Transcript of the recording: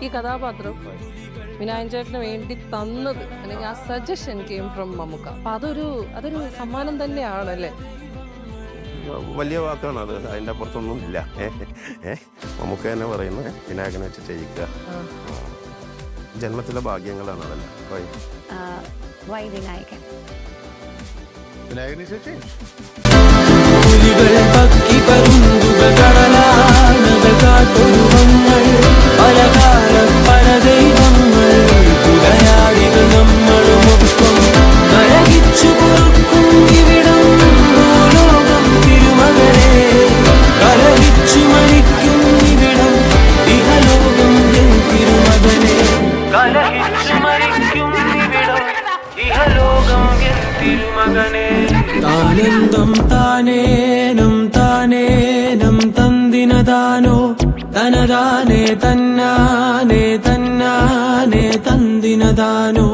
ഈ കഥാപാത്രം വിനായകൻ ചേട്ടന് വേണ്ടി തന്നത്, അല്ലെങ്കിൽ ആ സജഷൻ കെയിം ഫ്രം മമ്മൂക്ക. അപ്പൊ അതൊരു സമ്മാനം തന്നെയാണ് അല്ലേ? വലിയ വാക്കാണ് അത്, അതിൻ്റെ അപ്പുറത്തൊന്നും ഇല്ല. മമ്മൂക്ക തന്നെ പറയുന്നത് വിനായകനെ വെച്ച് ചെയ്യിക്കുക, ജന്മത്തിലെ ഭാഗ്യങ്ങളാണ് അതല്ല. വൈ വിനായകൻ? വിനായകനെ ചേച്ചി താനന്ദം താനേനം താനേനം തന്ദിനദാനോ തനദാനേ തന്നാനേ തന്നാനേ തന്ദിനദാനോ